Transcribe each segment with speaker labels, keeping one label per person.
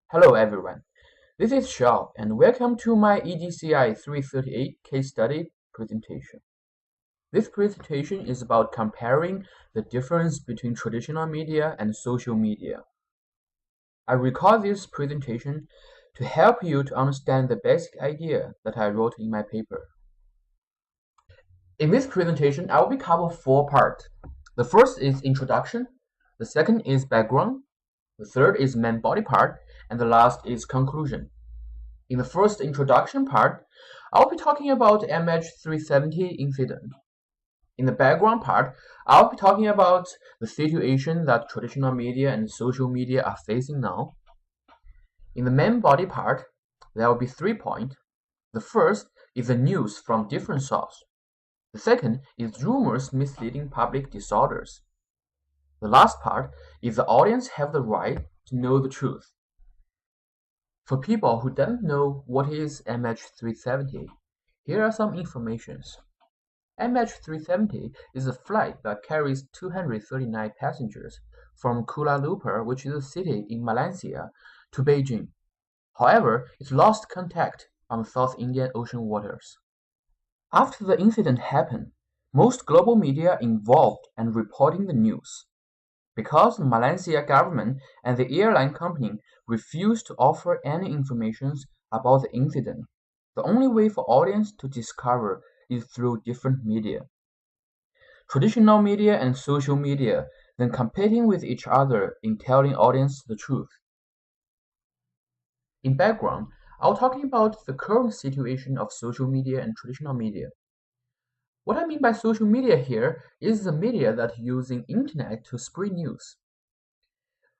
Speaker 1: Hello everyone, this is Xiao and welcome to my EDCI 338 case study presentation. This presentation is about comparing the difference between traditional media and social media. I record this presentation to help you to understand the basic idea that I wrote in my paper. In this presentation, I will be covering four parts. The first is introduction, the second is background, the third is main body part, and the last is conclusion. In the first introduction part, I'll be talking about MH370 incident. In the background part, I'll be talking about the situation that traditional media and social media are facing now. In the main body part, there will be 3 points. The first is the news from different sources. The second is rumors misleading public disorders. The last part is the audience have the right to know the truth. For people who don't know what is MH370, here are some informations. MH370 is a flight that carries 239 passengers from Kuala Lumpur, which is a city in Malaysia, to Beijing. However, it lost contact on the South Indian Ocean waters. After the incident happened, most global media involved in reporting the news. Because the Malaysia government and the airline company refused to offer any information about the incident, the only way for audience to discover is through different media. Traditional media and social media then competing with each other in telling audience the truth. In background, I'll talking about the current situation of social media and traditional media. What I mean by social media here is the media that using internet to spread news.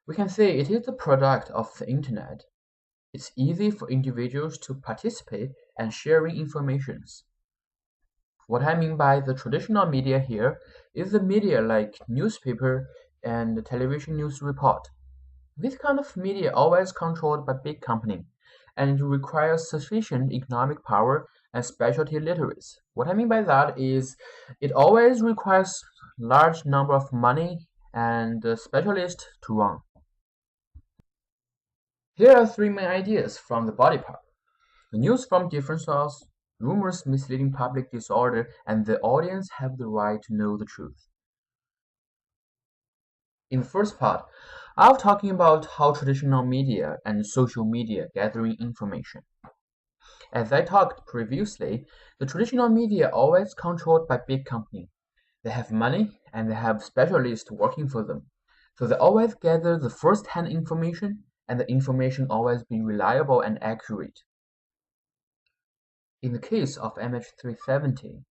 Speaker 1: We can say it is the product of the internet. It's easy for individuals to participate and sharing information. What I mean by the traditional media here is the media like newspaper and television news report. This kind of media always controlled by big company and requires sufficient economic power and specialty literacy. What I mean by that is it always requires large number of money and specialists to run. Here are 3 main ideas from the body part. The news from different sources, rumors misleading public disorder, and the audience have the right to know the truth. In the first part, I'll talking about how traditional media and social media gathering information. As I talked previously, the traditional media always controlled by big company. They have money and they have specialists working for them. So they always gather the first-hand information and the information always be reliable and accurate. In the case of MH370,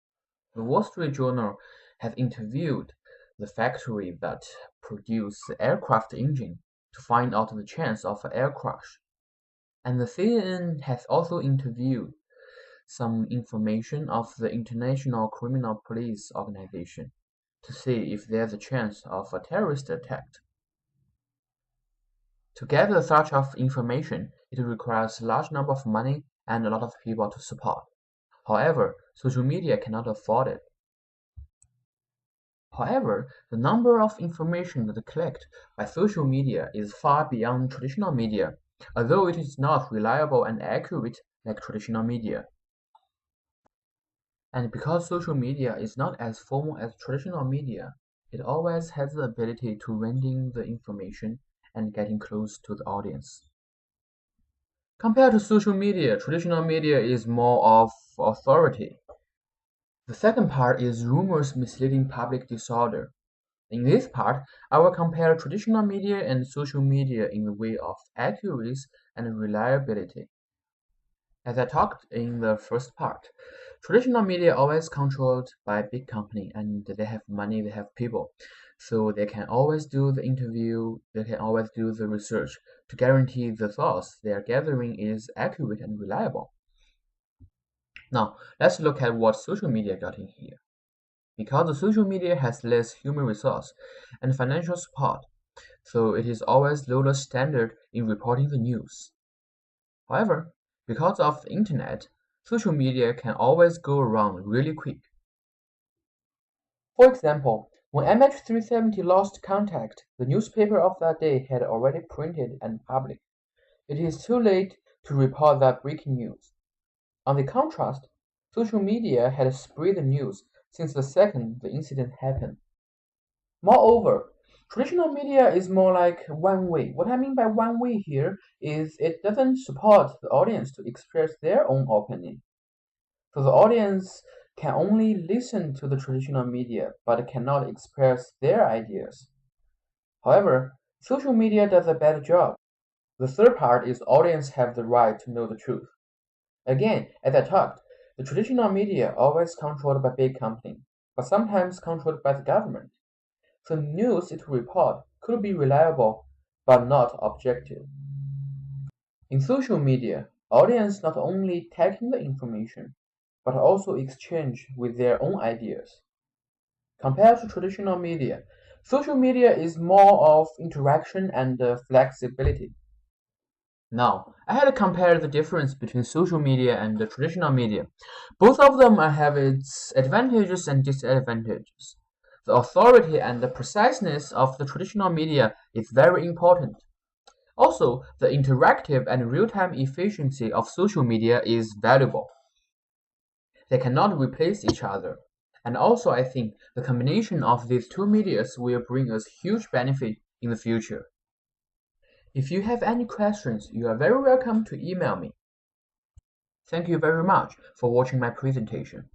Speaker 1: the Wall Street Journal has interviewed the factory that produced the aircraft engine to find out the chance of an air crash. And the CNN has also interviewed some information of the International Criminal Police Organization to see if there's a chance of a terrorist attack. To gather such of information, it requires a large number of money and a lot of people to support. However, social media cannot afford it. However, the number of information that collected by social media is far beyond traditional media, although it is not reliable and accurate like traditional media. And because social media is not as formal as traditional media, it always has the ability to rendering the information and getting close to the audience. Compared to social media, traditional media is more of authority. The second part is rumors misleading public disorder. In this part, I will compare traditional media and social media in the way of accuracy and reliability. As I talked in the first part, traditional media always controlled by a big company and they have money, they have people. So they can always do the interview, they can always do the research to guarantee the source they are gathering is accurate and reliable. Now, let's look at what social media got in here. Because the social media has less human resource and financial support, so it is always lower standard in reporting the news. However, because of the internet, social media can always go around really quick. For example, when MH370 lost contact, the newspaper of that day had already printed and published. it is too late to report that breaking news. On the contrast, social media had spread the news since the second the incident happened. Moreover, traditional media is more like one way. What I mean by one way here is it doesn't support the audience to express their own opinion. So the audience can only listen to the traditional media but cannot express their ideas. However, social media does a better job. The third part is audience have the right to know the truth. Again, as I talked, the traditional media always controlled by big company, but sometimes controlled by the government. The news it report could be reliable but not objective. In social media, audience not only taking the information but also exchange with their own ideas. Compared to traditional media, social media is more of interaction and flexibility. Now, I had to compare the difference between social media and the traditional media. Both of them have its advantages and disadvantages. The authority and the preciseness of the traditional media is very important. Also, the interactive and real-time efficiency of social media is valuable. They cannot replace each other. And also, I think the combination of these two medias will bring us huge benefit in the future. If you have any questions, you are very welcome to email me. Thank you very much for watching my presentation.